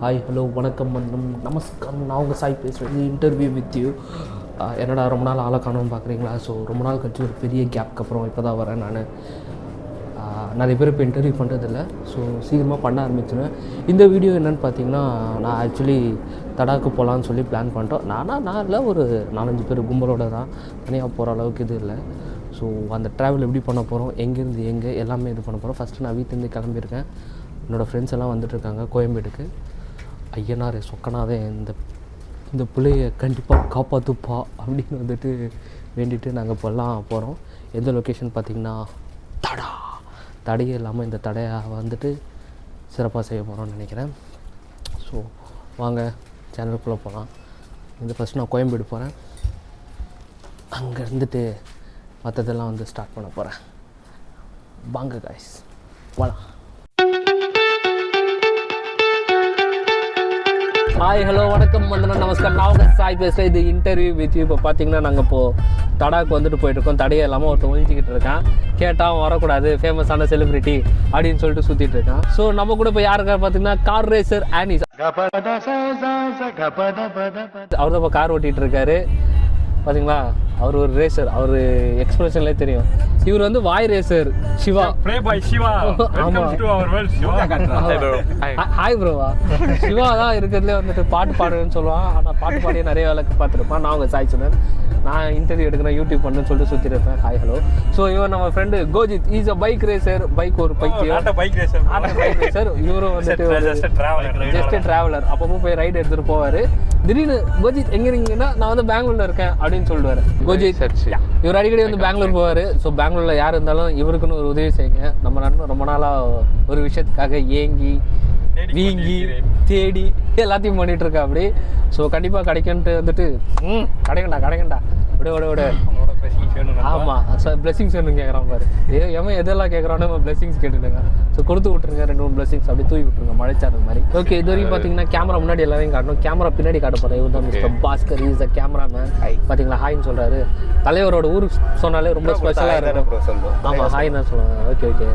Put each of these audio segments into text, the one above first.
Hi hello வணக்கம் வணக்கம் நமஸ்காரம். நான் உங்கள் சாய் பேசுகிறேன். Interview with you. என்னடா ரொம்ப நாள் ஆளை காணோன்னு பார்க்குறீங்களா? ஸோ ரொம்ப நாள் கழிச்சு ஒரு பெரிய கேப்க்கு அப்புறம் இப்போ தான் வரேன் நான். நிறைய பேர் இப்போ இன்டர்வியூ பண்ணுறதில்ல, ஸோ சீக்கிரமாக பண்ண ஆரம்பிச்சிடுவேன். இந்த வீடியோ என்னென்னு பார்த்தீங்கன்னா, நான் ஆக்சுவலி தடாக்கு போகலான்னு சொல்லி பிளான் பண்ணிட்டோம். நான் இல்லை, ஒரு 4-5 பேர் கும்பலோடு தான், தனியாக போகிற அளவுக்கு இது இல்லை. ஸோ அந்த ட்ராவல் எப்படி பண்ண போகிறோம், எங்கேருந்து எங்கே எல்லாமே இது பண்ண போகிறோம். ஃபஸ்ட்டு நான் வீட்டிலேருந்து கிளம்பியிருக்கேன். என்னோடய ஃப்ரெண்ட்ஸ் எல்லாம் வந்துட்டுருக்காங்க கோயம்பேடுக்கு. ஐயனாரே சொக்கனாதே இந்த பிள்ளைய கண்டிப்பாக காப்பாற்றுப்பா அப்படின்னு வந்துட்டு வேண்டிட்டு நாங்கள் இப்போல்லாம் போகிறோம். எந்த லொக்கேஷன் பார்த்திங்கன்னா தடையே இல்லாமல் இந்த தடையை வந்துட்டு சிறப்பாக செய்ய போகிறோம்னு நினைக்கிறேன். ஸோ வாங்க சேனலுக்குள்ளே போகலாம். ஃபஸ்ட்டு நான் கோயம்பேடு போகிறேன். அங்கே இருந்துட்டு மற்றதெல்லாம் வந்து ஸ்டார்ட் பண்ண போகிறேன். வாங்க காய்ஸ் போகலாம். ஹாய் ஹலோ வணக்கம் வந்தனம் நமஸ்காரம். நான் உங்கள் சாய் பேசுகிறேன். இது இன்டர்வியூ வித் யூ. இப்போ பார்த்தீங்கன்னா நாங்கள் இப்போது தடாக்கு வந்துட்டு போயிட்டுருக்கோம். தடையே இல்லாமல் ஒருத்தர் ஒழிச்சிக்கிட்டு இருக்கான். கேட்டால் வரக்கூடாது, ஃபேமஸான செலிப்ரிட்டி அப்படின்னு சொல்லிட்டு சுற்றிட்டு இருக்கான். ஸோ நம்ம கூட இப்போ யாருக்கார் பார்த்தீங்கன்னா கார் ரேசர் ஆனிஸ். அவர் தான் இப்போ கார் ஓட்டிகிட்டு இருக்காரு பார்த்தீங்களா. அவர் ஒரு ரேசர், அவர் எக்ஸ்பிரஷன்லேயே தெரியும். இவர் வந்து வாய் ரேசர் சிவா. ஹாய் ப்ரோவா. சிவா தான் இருக்கிறதுலே வந்துட்டு பாட்டு பாடுன்னு சொல்லுவான். ஆனால் பாட்டு பாடியே நிறைய வேலைக்கு பார்த்துருப்பான். நான் உங்கள் சாய் சொன்னேன். நான் இன்டர்வியூ எடுக்கிறேன், யூடியூப் பண்ணுன்னு சொல்லிட்டு சுற்றிட்டு இருப்பேன். Hi hello. ஸோ இவன் நம்ம friend Kojith. Is a bike racer. Bike ஒரு பைக்கியம் பைக் ரேசர். இவரும் வந்துட்டு ஜஸ்ட் ட்ராவலர். அப்பப்போ போய் ரைடு எடுத்துகிட்டு போவார். திடீர்னு கோஜித் எங்கே இருக்கீங்கன்னா, நான் வந்து பெங்களூரில் இருக்கேன் அப்படின்னு சொல்லுவார் கோஜித். இவர் அடிக்கடி வந்து பெங்களூர் போவார். ஸோ பெங்களூரில் யார் இருந்தாலும் இவருக்குன்னு ஒரு உதவி செய்யுங்க. நம்ம நண்பன் ரொம்ப நாளாக ஒரு விஷயத்துக்காக ஏங்கி வீங்கி தேடி எல்லாத்தையும் பண்ணிகிட்டு இருக்கா அப்படி. ஸோ கண்டிப்பாக கிடைக்குன்ட்டு வந்துட்டு கிடைக்கண்டா விட ஆமாம். ஸோ பிளெஸிங்ஸ் வேணும்னு கேட்குறான் பாரு. எவன் எதெல்லாம் கேட்குறானோ பிளெஸிங்ஸ் கேட்டுருங்க. ஸோ கொடுத்து விட்ருங்க 2-3 பிளெஸிங்ஸ் அப்படி தூவி விட்ருங்க மழைச்சாரு மாதிரி. ஓகே, இது வரைக்கும் பார்த்தீங்கன்னா கேமரா முன்னாடி எல்லாரையும் காட்டணும், கேமரா பின்னாடி காட்ட போகிறேன். இவர் தான் mister Bhaskar. Is the cameraman. பார்த்தீங்களா, ஹாய்ன்னு சொல்கிறாரு. தலைவரோட ஊருக்கு சொன்னாலே ரொம்ப ஸ்பெஷலாக இருக்கும். ஆமாம், ஹாய்ன்னு தான் சொல்லுவாங்க. ஓகே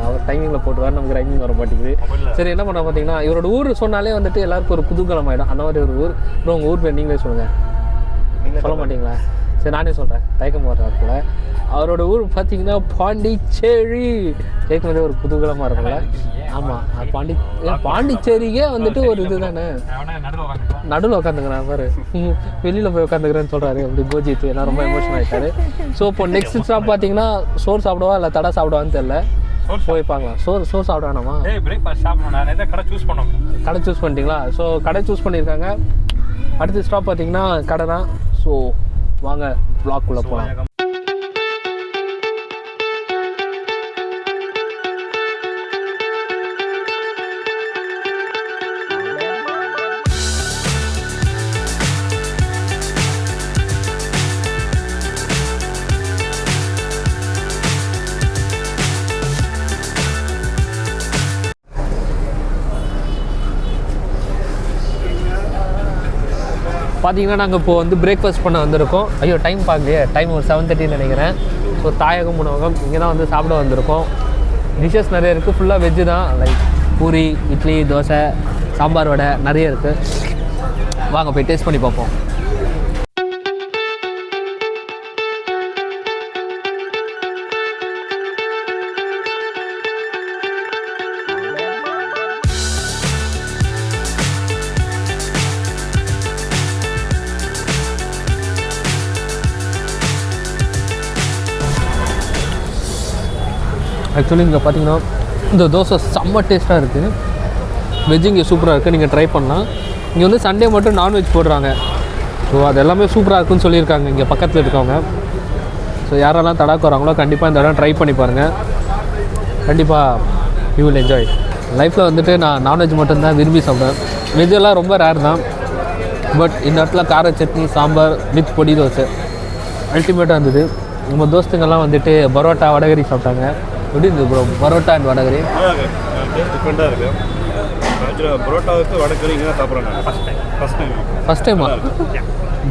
அவர் டைமிங்கில் போட்டுருவார், நமக்கு ரைமிங் வர மாட்டேங்குது. சரி, என்ன பண்ண பார்த்தீங்கன்னா, இவரோட ஊர் சொன்னாலே வந்துட்டு எல்லாருக்கும் ஒரு குதூகலம் ஆகிடும். அந்த மாதிரி ஒரு ஊர். அப்புறம் உங்கள் ஊர் பேர் நீங்களே சொல்லுங்கள். சொல்ல மாட்டீங்களா? சரி, நானே சொல்கிறேன். தயக்கம் போடுறாருக்குள்ள. அவரோட ஊர் பார்த்தீங்கன்னா பாண்டிச்சேரி. கேட்கும்போதே ஒரு குதூகலமாக இருக்கும்ல. ஆமாம், பாண்டிச்சேரிக்கே வந்துட்டு ஒரு இது தானே. நடுவில் உட்காந்துக்கிறேன் பாரு, வெளியில் போய் உட்காந்துக்கிறேன்னு சொல்கிறாரு அப்படி கோஜித். எல்லாம் ரொம்ப எமோஷனல் ஆகிட்டாரு. ஸோ இப்போ நெக்ஸ்ட் ஸ்டாப் பார்த்தீங்கன்னா சோறு சாப்பிடுவா இல்லை தடை சாப்பிடுவான்னு தெரியல. போய்ப்பாங்களா? சோறு சாப்பிட வேணாமா? கடை சூஸ் பண்ணிட்டீங்களா? ஸோ கடை சூஸ் பண்ணியிருக்காங்க. அடுத்த ஸ்டாப் பார்த்தீங்கன்னா கடை தான். ஸோ வாங்க வ்ளாக்குள்ளே போகலாம். பார்த்தீங்கன்னா நாங்கள் இப்போ வந்து பிரேக்ஃபாஸ்ட் பண்ண வந்திருக்கோம். ஐயோ டைம் பார்க்கலையே, டைம் ஒரு 7:30 நினைக்கிறேன். ஸோ தாயகம் உணவகம் இங்கே தான் வந்து சாப்பிட வந்திருக்கோம். டிஷ்ஷஸ் நிறைய இருக்குது, ஃபுல்லாக வெஜ்ஜு தான். லைக் பூரி, இட்லி, தோசை, சாம்பார், வடை நிறைய இருக்குது. வாங்க போய் டேஸ்ட் பண்ணி பார்ப்போம். ஆக்சுவலி இங்கே பார்த்தீங்கன்னா இந்த தோசை செம்ம டேஸ்ட்டாக இருக்குது. வெஜ்ஜு இங்கே சூப்பராக இருக்குது, நீங்கள் ட்ரை பண்ணலாம். இங்கே வந்து சண்டே மட்டும் நான்வெஜ் போடுறாங்க. ஸோ அது எல்லாமே சூப்பராக இருக்குன்னு சொல்லியிருக்காங்க இங்கே பக்கத்தில் இருக்கவங்க. ஸோ யாரெல்லாம் தடாக்கு வராங்களோ கண்டிப்பாக இந்த இடம் ட்ரை பண்ணி பாருங்கள். கண்டிப்பாக யூ வில் என்ஜாய். லைஃப்பில் வந்துட்டு நான் நான்வெஜ் மட்டும்தான் விரும்பி சாப்பிடுவேன். வெஜ்ஜெல்லாம் ரொம்ப ரேர் தான். பட் இந்த இடத்துல கார சட்னி, சாம்பார் வித் பொடி தோசை அல்டிமேட்டாக இருந்தது. நம்ம தோஸ்துங்கெல்லாம் வந்துட்டு பரோட்டா, வடகரி சாப்பிட்டாங்க. எப்படி இருந்தது ப்ரோ பரோட்டா அண்ட் வடகரி? டிஃப்ரெண்ட்டாக இருக்குது. பரோட்டாவுக்கு வடகரி இங்கே தான் சாப்பிட்றாங்க. ஃபஸ்ட் டைமா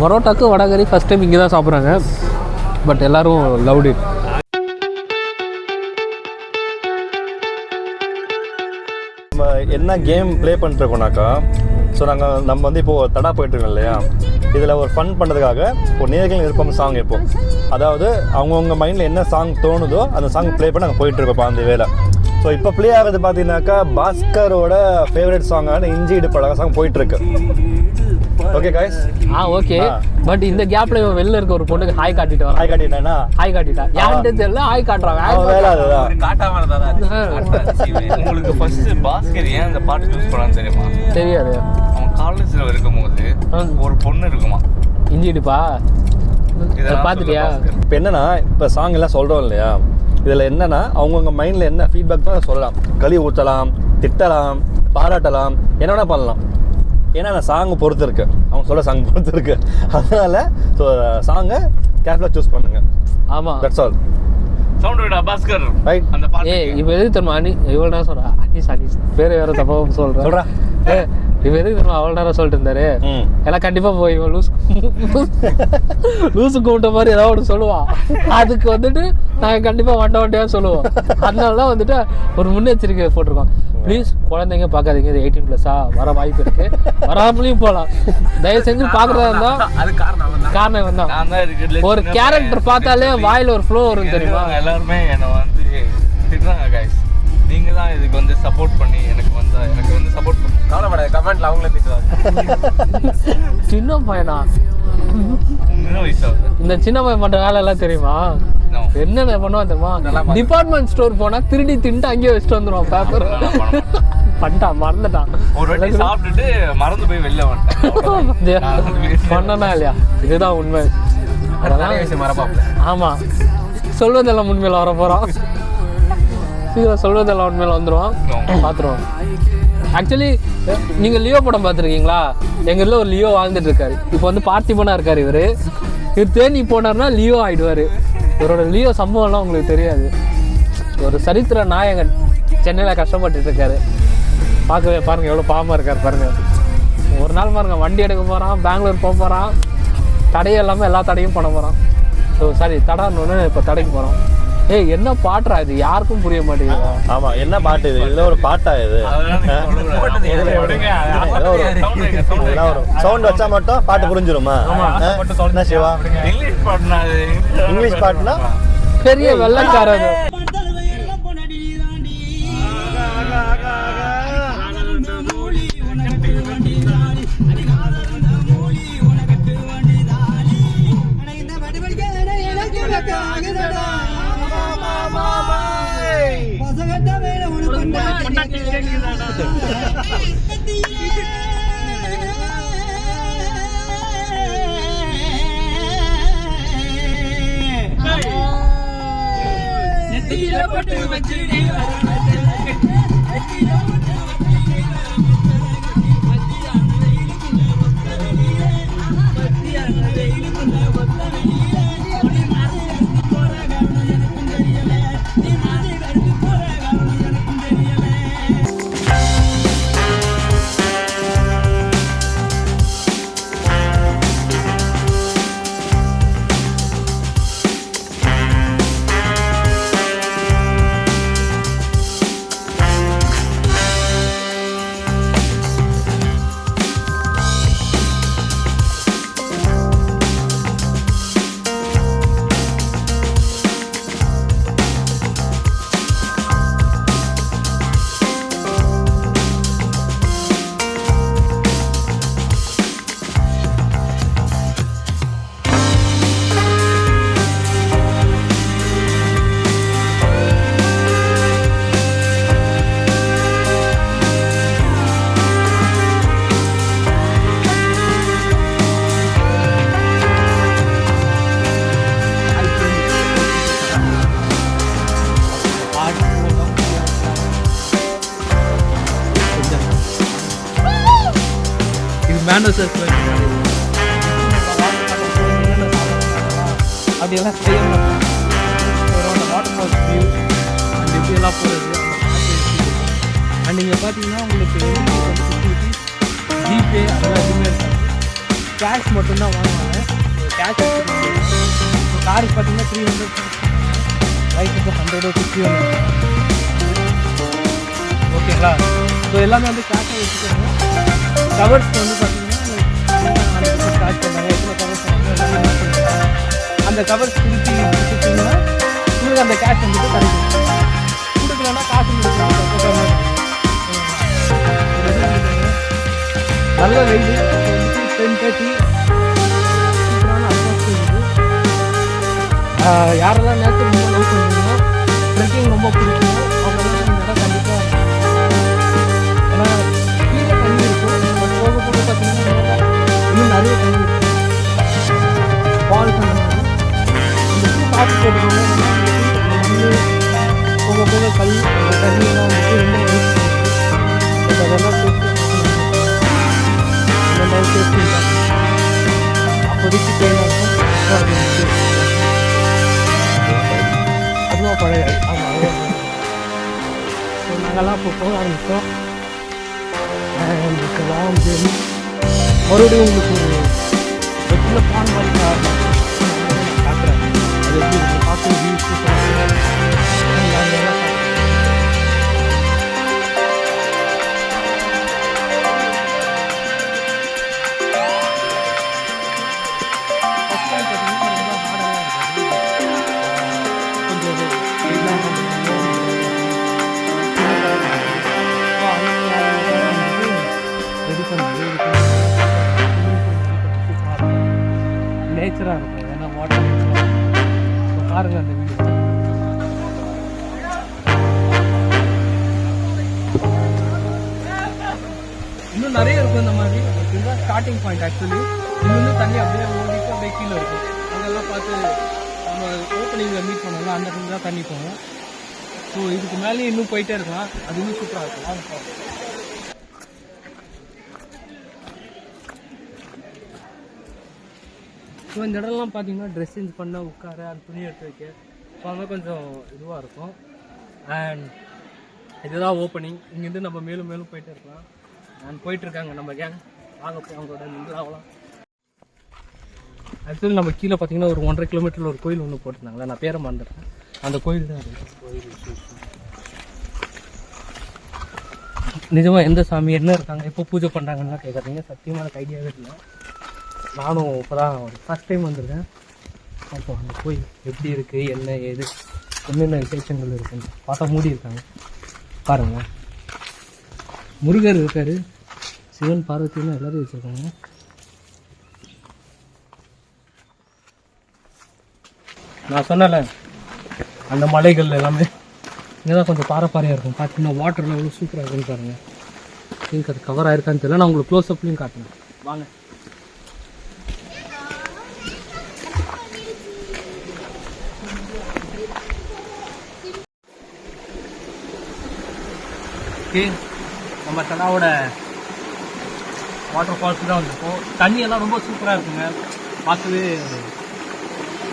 பரோட்டாக்கு வடகரி ஃபஸ்ட் டைம் இங்கே தான் சாப்பிட்றாங்க. பட் எல்லோரும் லவ்ட் இட். நம்ம என்ன கேம் ப்ளே பண்ணிட்டுருக்கோம்னாக்கா, ஸோ நம்ம வந்து இப்போது தடா போயிட்டுருக்கோம் இல்லையா, இதில் ஒரு ஃபன் பண்ணுறதுக்காக இப்போ நேர்கள் விருப்பம் சாங் இப்போ, அதாவது அவங்கவுங்க மைண்டில் என்ன சாங் தோணுதோ அந்த சாங் ப்ளே பண்ணி நாங்கள் போயிட்டுருக்கோம் இப்போ அந்த வேலை. ஸோ இப்போ ப்ளே ஆகிறது பார்த்தீங்கன்னாக்கா பாஸ்கரோட ஃபேவரட் சாங்கான இஞ்சி இடு பழக சாங் போயிட்டுருக்கு. Okay guys. ஓகே. பட் இந்த கேப்ல இவன் வெளில இருக்க ஒரு பொண்ணுக்கு ஹாய் காட்டிட்டு வரான். ஹாய் காட்டிட்டானா? ஹாய் காட்டிட்டா. யார்கிட்ட தெரியல ஹாய் காட்டுறான். வேலை அதுதான். காட்டாம இருந்தா உங்களுக்கு ஃபர்ஸ்ட் பாஸ்கர் ஏன் அந்த பாட்டு சூஸ் பண்ணான்னு தெரியுமா? தெரியாது. அவன் காலேஜ்ல இருக்கும்போது ஒரு பொண்ணு இருக்குமா, இஞ்சி இடுப்பா. பார்த்துட்டியா? இப்போ என்னன்னா, இப்போ சாங் எல்லாம் சொல்கிறோம் இல்லையா, இதில் என்னென்னா அவங்கவுங்க மைண்டில் என்ன ஃபீட்பேக் தான் சொல்லலாம். கழுவி ஊற்றலாம், திட்டலாம், பாராட்டலாம், என்ன வேணால் பண்ணலாம். ஏன்னா நான் சாங்கை பொறுத்து இருக்கு, அவங்க சொல்ல சாங் பொறுத்து இருக்கு. அதனால ஸோ சாங்கை கேர்ஃபுல்லாக சூஸ் பண்ணுங்க. ஆமாம், தட்ஸ் ஆல். சவுண்ட் விடா பாஸ்கர். ரைட். அந்த பாட்டு இப்போ எதுக்கு தெரியுமா இவ்வளோ நேரம் சொல்கிறா அனீஸ் பேர் வேறு தப்பாக சொல்கிறா. இப்போ எதுக்கு தெரியுமா அவ்வளோ நேரம் சொல்லிட்டு இருந்தாரு. எல்லாம் கண்டிப்பாக போய் லூசு கூப்பிட்ட மாதிரி ஏதாவது ஒன்று சொல்லுவான். அதுக்கு வந்துட்டு நாங்கள் கண்டிப்பாக வண்டியாக சொல்லுவோம். அதனால தான் வந்துட்டு ஒரு முன்னெச்சரிக்கை போட்டிருக்கோம். ப்ளீஸ் குழந்தைங்க பார்க்காதீங்க, இது 18+ வர வாய்ப்பு இருக்கு, வராமலையும் போகலாம். தயவு செஞ்சு பார்க்குறதா இருந்தால் அது காரணம் தான். ஒரு கேரக்டர் பார்த்தாலே வாயில் ஒரு ஃப்ளோ வரும் தெரியுமா. எல்லாருமே என்னை வந்து திட்டுறாங்க கைஸ், நீங்க தான் இதுக்கு வந்து சப்போர்ட் பண்ணி எனக்கு வந்து சப்போர்ட் பண்ணி கவலைப்படாது, கமெண்ட்ல அவங்களே திட்டுவாங்க. சின்ன பையனா? இந்த சின்ன பையன் பண்ற வேலை எல்லாம் தெரியுமா? என்னென்ன பண்ணுவான் தெரியுமா? டிபார்ட்மெண்ட் ஸ்டோர் போனா திருடி தின்ட்டு அங்கேயே வச்சுட்டு வந்துருவான் பேப்பர். பண்ணிட்டான், மறந்துட்டான். ஒரு வாட்டி சாப்பிட்டுட்டு மறந்து போய் வெளில வந்துட்டான். பண்ணனா இல்லையா? இதுதான் உண்மை. மறப்பாப்ல. ஆமா, சொல்வதெல்லாம் உண்மையில வர போறோம். சொல்வதெல்லாம் உண்மையில வந்துடும், பார்த்துருவோம். ஆக்சுவலி நீங்கள் லியோ படம் பார்த்துருக்கீங்களா? எங்கள் இதில் ஒரு லியோ வாழ்ந்துட்டு இருக்காரு. இப்போ வந்து பார்த்திபனாக இருக்கார். இவர் தேனி போனார்னா லியோ ஆகிடுவார். இவரோட லியோ சம்பவம்லாம் உங்களுக்கு தெரியாது. ஒரு சரித்திர நாயகன் சென்னையில் கஷ்டப்பட்டு இருக்காரு. பார்க்கவே பாருங்கள் எவ்வளோ பாவமாக இருக்கார் பாருங்கள். ஒரு நாள் பாருங்கள் வண்டி எடுக்க போகிறான், பெங்களூர் போக போகிறான், தடையும் இல்லாமல் எல்லா தடையும் பண்ண போகிறான். ஸோ சாரி தடான்னு இப்போ தடைக்கு போகிறோம். ஏய் என்ன பாட்டுறா இது, யாருக்கும் புரிய மாட்டேங்குது. ஆமா, என்ன பாட்டு இது? இதுல ஒரு பாட்டா இது? சவுண்ட் வச்சா மட்டும் பாட்டு புரிஞ்சிருமா? என்ன சிவா, இங்கிலீஷ் பாட்டுனா பெரிய வெள்ளக்காரது. அப்படியெல்லாம் செய்யணும். வாட்டர் ஃபால்ஸ் வியூ அண்ட் இப்படியெல்லாம் போகிறது. அண்ட் இங்கே பார்த்தீங்கன்னா உங்களுக்கு ஜிபே அதெல்லாம் எதுவுமே இருக்காது. கேஷ் மட்டும்தான் வாங்குவாங்க. கேஷ் காருக்கு பார்த்தீங்கன்னா 300, பைக்குக்கு 100 50 ஓகேங்களா? ஸோ எல்லாமே வந்து கேஷாக வச்சுக்கோங்க. கவர்ஸ் வந்து பார்த்தீங்கன்னா ஸ்டார்ட் பண்ணாங்க, எத்தனை கவர்ஸ் அந்த கவர்ஸ் திருப்பி கொடுத்தீங்கன்னா உங்களுக்கு அந்த கேஷ் வந்துட்டு கிடைக்கும். கொடுக்கலன்னா காசு நல்ல வெயில் 10:30. சூப்பரான அட்மாஸ்பியர் இருக்குது. யாரெல்லாம் நேரத்துக்கு ரொம்ப லவ் பண்ணுறீங்களோ, ட்ரெக்கிங் ரொம்ப பிடிக்கும், அவங்களாம் இந்த இடம் கண்டிப்பாக. ஏன்னா கீழே தண்ணி இருக்கும், பட் போக போக பார்த்தீங்கன்னா இன்னும் நிறைய தண்ணி இருக்கும். ஃபால்ஸ் அந்த மாதிரி இந்த பூ பார்த்து போட்டுக்கோங்க. போக போக கல் அந்த தண்ணியெல்லாம் வந்துட்டு ரொம்ப அதெல்லாம் சேஃப்டி அப்போதைக்கு தேவையான அதுவும் பழைய. ஆமாம், ஸோ நாங்கள்லாம் இப்போ போக ஆரம்பித்தோம். Long journey. மறுபடியும் உங்களுக்கு ஒரு சின்ன பான் மாதிரி காட்டுறேன். அது எப்படி இருக்குது பார்த்து வியூஸ் நேச்சராக இருக்கும். ஏன்னா வாட்டர் பாருங்கள் அந்த வீடியோ. இன்னும் நிறைய இருக்கும் இந்த மாதிரி. இதுதான் ஸ்டார்டிங் பாயிண்ட். ஆக்சுவலி இன்னும் தண்ணி அப்படியே ஓடிட்டு அப்படியே கீழே இருக்கும். அதெல்லாம் பார்த்து நம்ம ஓப்பனிங்கில் மீட் பண்ணோம்ல, அந்த டைம் தான் தண்ணி போகும். ஸோ இதுக்கு மேலேயும் இன்னும் போயிட்டே இருக்கலாம். அது இன்னும் சூப்பராக இருக்கும். ஸோ இந்த இடம்லாம் பார்த்தீங்கன்னா ட்ரெஸ் சேஞ்ச் பண்ண, உட்கார, அந்த துணி எடுத்து வைக்க, ஸோ அதெல்லாம் கொஞ்சம் இதுவாக இருக்கும். அண்ட் இதுதான் ஓப்பனிங். இங்கேருந்து நம்ம மேலும் மேலும் போயிட்டே இருக்கலாம். அண்ட் போயிட்டுருக்காங்க நம்ம கேங். வாங்க போய் அவங்களோட மிங்கிள் ஆகலாம். ஆக்சுவலி நம்ம கீழே பார்த்தீங்கன்னா ஒரு 1.5 கிலோமீட்டரில் ஒரு கோயில் ஒன்று போட்டிருந்தாங்களே, நான் பேரை மறந்துட்டேன். அந்த கோயில் தான் கோயில். நிஜமாக எந்த சாமி என்ன இருக்காங்க, எப்போ பூஜை பண்ணுறாங்கன்னா கேட்குறீங்க. சத்தியமாக எனக்கு ஐடியாவே இல்லை. நானும் இப்போ தான் ஃபஸ்ட் டைம் வந்திருக்கேன். அப்போ அந்த கோயில் எப்படி இருக்குது, என்ன ஏது, என்னென்ன விசேஷங்கள் இருக்குன்னு பார்த்தா மூடி இருக்காங்க. பாருங்கள், முருகர் இருக்கார், சிவன் பார்வதினு எல்லோரும் வச்சுருக்காங்க. நான் சொன்னல அந்த மலைகள் எல்லாமே இங்கே தான் கொஞ்சம் பாறையாக இருக்கும். பார்த்தீங்கன்னா வாட்டர்லாம் எவ்வளோ சூப்பராக இருக்குன்னு பாருங்கள். எனக்கு அது கவர் ஆயிருக்கான்னு தெரியல. நான் உங்களுக்கு க்ளோஸ் அப்லையும் காட்டினேன். வாங்க. ஓகே, நம்ம தடாவோட வாட்டர் ஃபால்ஸ் தான் வந்திருக்கோம். தண்ணியெல்லாம் ரொம்ப சூப்பராக இருக்குங்க. பார்க்கவே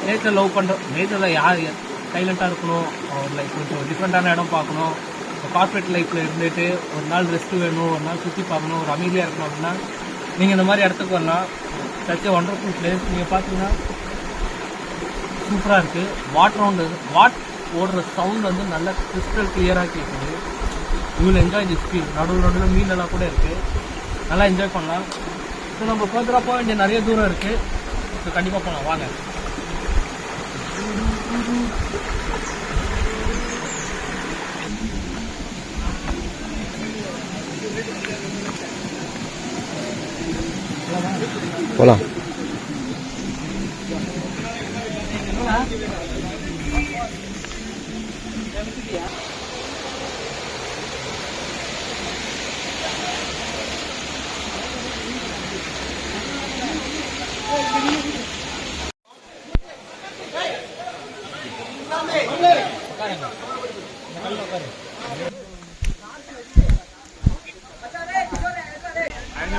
நேச்சர் லவ் பண்ணுற, நேச்சரில் யார் சைலண்ட்டாக இருக்கணும், லைக் கொஞ்சம் டிஃப்ரெண்ட்டான இடம் பார்க்கணும், கார்பரேட் லைஃப்பில் இருந்துட்டு ஒரு நாள் ரெஸ்ட்டு வேணும், ஒரு நாள் சுற்றி பார்க்கணும், ஒரு அமைதியாக இருக்கணும் அப்படின்னா நீங்கள் இந்த மாதிரி இடத்துக்கு வரலாம். Such a wonderful place. நீங்கள் பார்த்தீங்கன்னா சூப்பராக இருக்குது. வாட்டர் ஓடுற சவுண்ட் வந்து நல்லா கிறிஸ்டல் கிளியராக கேட்குது. You will enjoy this feel. நடுவில் மீனெல்லாம் கூட இருக்குது, நல்லா என்ஜாய் பண்ணலாம். ஸோ நம்ம ஃபர்தராக போக வேண்டிய நிறைய தூரம் இருக்குது. ஸோ கண்டிப்பாக போகலாம், வாங்க. போகலாம்.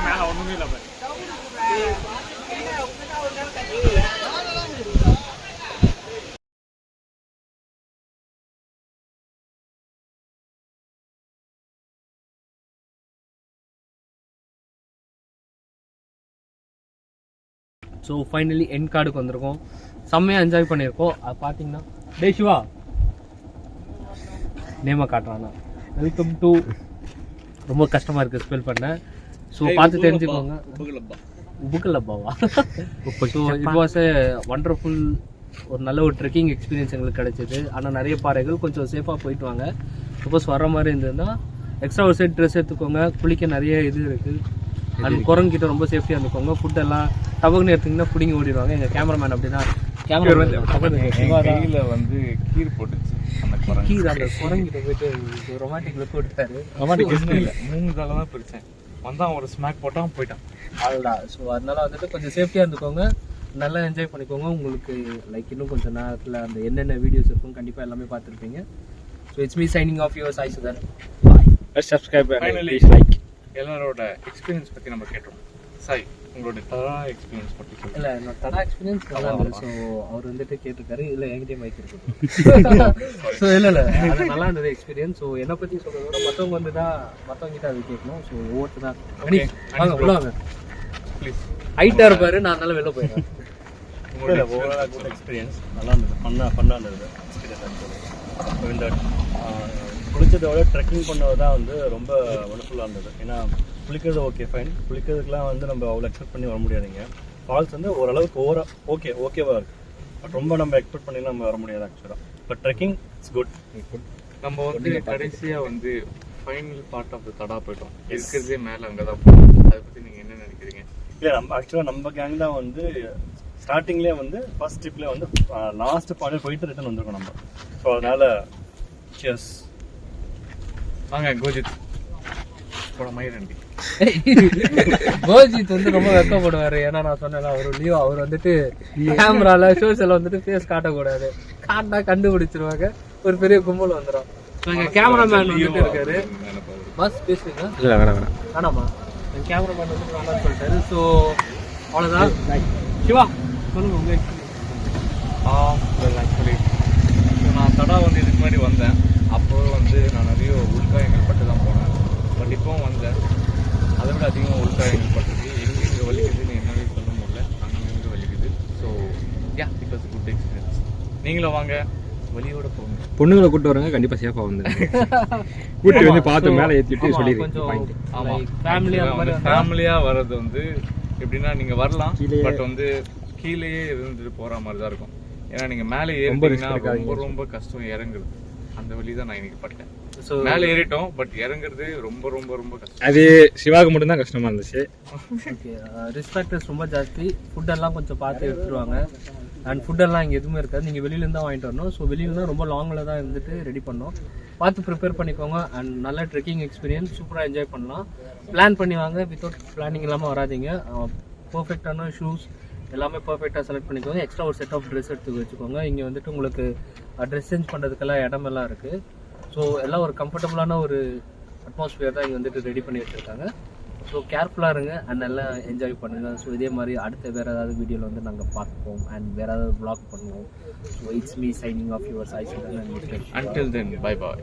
மேலே ஒன்றுமே இல்லை. ஸோ ஃபைனலி என் கார்டுக்கு வந்திருக்கோம். செம்மையாக என்ஜாய் பண்ணியிருக்கோம். அது பார்த்தீங்கன்னா டே சிவா நேமாக காட்டுறாண்ணா. வெல்கம் டு ரொம்ப கஷ்டமாக இருக்குது ஸ்பெல் பண்ண. ஸோ பார்த்து தெரிஞ்சுக்கோங்க. உபுகலப்பாவா? So it was a wonderful, ஒரு நல்ல ஒரு ட்ரெக்கிங் எக்ஸ்பீரியன்ஸ் எங்களுக்கு கிடைச்சிது. ஆனால் நிறைய பாறைகள், கொஞ்சம் சேஃபாக போயிட்டு வாங்க. சப்போஸ் வர மாதிரி இருந்ததுன்னா எக்ஸ்ட்ரா ஒரு செட் ட்ரெஸ் எடுத்துக்கோங்க. குளிக்க நிறைய இது இருக்குது. அண்ட் குரங்கிட்ட ரொம்ப சேஃப்டியாக இருந்துக்கோங்க. ஃபுட்டெல்லாம் டபக்குன்னு எடுத்திங்கன்னா பிடிங்கி ஓடிடுவாங்க. எங்கள் கேமராமேன் அப்படின்னா கையில் வந்து கீர் போட்டுச்சு அந்த குரங்கு. கீர் அந்த குரங்கிட்ட போயிட்டு ரொமான்டிக் லுக் கொடுத்தாரு. ரொமான்டிக் இல்லை, 3 தலை தான் பிரித்தேன். வந்தான் ஒரு ஸ்மாக் போட்டான் போயிட்டான். அதுதான். ஸோ அதனால வந்துட்டு கொஞ்சம் சேஃப்டியாக இருந்துக்கோங்க. நல்லா என்ஜாய் பண்ணிக்கோங்க. உங்களுக்கு லைக் இன்னும் கொஞ்சம் நேரத்தில் அந்த என்னென்ன வீடியோஸ் இருக்கும் கண்டிப்பாக எல்லாமே பார்த்துருப்பீங்க. So it's me signing off your Sai Sudhan. Bye. Subscribe finally like. எல்லாரோட எக்ஸ்பீரியன்ஸ் பற்றி நம்ம கேட்டோம். சாய், உங்களோட தடா எக்ஸ்பீரியன்ஸ் பற்றி சொல்லுங்கள். இல்லை, நான் தடா எக்ஸ்பீரியன்ஸ் நல்லா இருந்தது. ஸோ அவர் வந்துட்டு கேட்டிருக்காரு. இல்லை, என்கிட்டயே மைக் இருக்குது. ஸோ இல்லை அது நல்லா இருந்தது எக்ஸ்பீரியன்ஸ். ஸோ என்னை பற்றி சொல்கிறத விட மற்றவங்க வந்து தான் மற்றவங்கிட்ட அது கேட்கணும். ஸோ ஒவ்வொருத்தர் தான் வாங்க உள்ள வாங்க. ப்ளீஸ். ஹைட்டாக இருப்பாரு, நான் அதனால வெளில போயிடுறேன். உங்களோட ஓவரால் குட் எக்ஸ்பீரியன்ஸ் நல்லா இருந்தது. ஃபன்னாக இருந்தது எக்ஸ்பீரியன்ஸ். இந்த குளிச்சதை விட ட்ரெக்கிங் பண்ணது தான் வந்து ரொம்ப ஒண்டர்ஃபுல்லாக இருந்தது. ஏன்னா குளிக்கிறது ஓகே ஃபைன், குளிக்கிறதுக்குலாம் வந்து நம்ம அவ்வளோ எக்ஸ்பெக்ட் பண்ணி வர முடியாதுங்க. ஃபால்ஸ் வந்து ஓரளவுக்கு ஓகேவாக இருக்குது. பட் ரொம்ப நம்ம எக்ஸ்பெக்ட் பண்ணி நம்ம வர முடியாது ஆக்சுவலாக. But trekking it's good. நம்ம வந்து கடைசியாக வந்து ஃபைனல் பார்ட் ஆஃப் த தடா போயிட்டோம். இருக்கிறதே மேலே அங்கே தான் போகணும். அதை பற்றி நீங்கள் என்ன நினைக்கிறீங்க? இல்லை, நம்ம ஆக்சுவலாக நம்ம கேங் தான் வந்து ஸ்டார்டிங்லேயே வந்து ஃபர்ஸ்ட் ட்ரிப்லேயே வந்து லாஸ்ட் பாயிண்ட் போயிட்டு ரிட்டர்ன் வந்திருக்கோம் நம்ம. ஸோ அதனால் சியர்ஸ். வாங்க கோஜித் போட மயிரண்டி. கோஜித் வந்து ரொம்ப வெக்கப்படுவாரு. ஏன்னா நான் சொன்னேன் அவர் வந்துட்டு கேமரால சோசியல் வந்துட்டு ஃபேஸ் காட்டக்கூடாது. காட்டினா கண்டுபிடிச்சிருவாங்க, ஒரு பெரிய கும்பல் வந்துடும். கேமராமேன் வந்துட்டு இருக்காரு. பஸ் பேசுறீங்க? இல்லை வேணாம் வேணாமா? கேமராமேன் வந்துட்டு வேணாம்னு சொல்லிட்டாரு. ஸோ அவ்வளோதான். சிவா சொல்லுங்க உங்க ஆக்சுவலி நான் தடா வந்து இதுக்கு முன்னாடி வந்தேன். அப்போ வந்து நான் நிறைய உள்காயங்கள் பட்டு தான் போனேன். பட் இப்போவும் வந்தேன். அதை விட அதிகமாக உள்காயங்கள் பட்டுது. எங்கே வலிக்குதுன்னு என்னாலே சொல்ல முடியல. அங்கே வலிக்குது. So yeah, it was good experience. நீங்களும் வாங்க, வலியோட போங்க. பொண்ணுங்களை கூட்டு வரங்க கண்டிப்பா சேஃபா வந்து கூட்டி வந்து பார்த்து மேலே ஏற்றிட்டு சொல்லிடுறேன். ஆமாம், ஃபேமிலியாக வர்றது வந்து எப்படின்னா நீங்கள் வரலாம், பட் வந்து கீழேயே இருந்துட்டு போகிற மாதிரி தான் இருக்கும். ஏன்னா நீங்கள் மேலே ஏறிட்டீங்கன்னா ரொம்ப ரொம்ப கஷ்டம் இறங்குறது. அந்த வழி தான் நான் இன்னைக்கு பட்டேன். மேலே ஏறிட்டோம், பட் இறங்குறது ரொம்ப ரொம்ப ரொம்ப கஷ்டம். அது சிவாவுக்கு மட்டும் தான் கஷ்டமா இருந்துச்சு. ரிஸ்பெக்டர்ஸ் ரொம்ப ஜாஸ்தி. ஃபுட்டெல்லாம் கொஞ்சம் பார்த்து எடுத்துருவாங்க. அண்ட் ஃபுட்டெல்லாம் இங்கே எதுவுமே இருக்காது. நீங்கள் வெளியிலேருந்து தான் வாங்கிட்டு வரணும். ஸோ வெளியில ரொம்ப லாங்கில் தான் இருந்துட்டு ரெடி பண்ணோம். பார்த்து ப்ரிப்பேர் பண்ணிக்கோங்க. அண்ட் நல்ல ட்ரெக்கிங் எக்ஸ்பீரியன்ஸ் சூப்பராக என்ஜாய் பண்ணலாம். பிளான் பண்ணி வாங்க. வித்தவுட் பிளானிங் இல்லாமல் வராதிங்க. பர்ஃபெக்டான ஷூஸ் எல்லாமே பர்ஃபெக்டாக செலக்ட் பண்ணிக்கோங்க. எக்ஸ்ட்ரா ஒரு செட் ஆஃப் ட்ரெஸ் எடுத்து வச்சுக்கோங்க. இங்கே வந்துட்டு உங்களுக்கு ட்ரெஸ் சேஞ்ச் பண்ணுறதுக்கெல்லாம் இடமெல்லாம் இருக்குது. ஸோ எல்லாம் ஒரு கம்ஃபர்டபுளான ஒரு அட்மாஸ்பியர் தான் இங்கே வந்துட்டு ரெடி பண்ணி வச்சுருக்காங்க. ஸோ கேர்ஃபுல்லாக இருங்க அண்ட் நல்லா என்ஜாய் பண்ணுங்கள். ஸோ இதே மாதிரி அடுத்த வேறு ஏதாவது வீடியோவில் வந்து நாங்கள் பார்ப்போம் அண்ட் வேறு ஏதாவது வ்ளாக் பண்ணுவோம். So it's me signing off your Sai Sudhan. Until then, bye bye.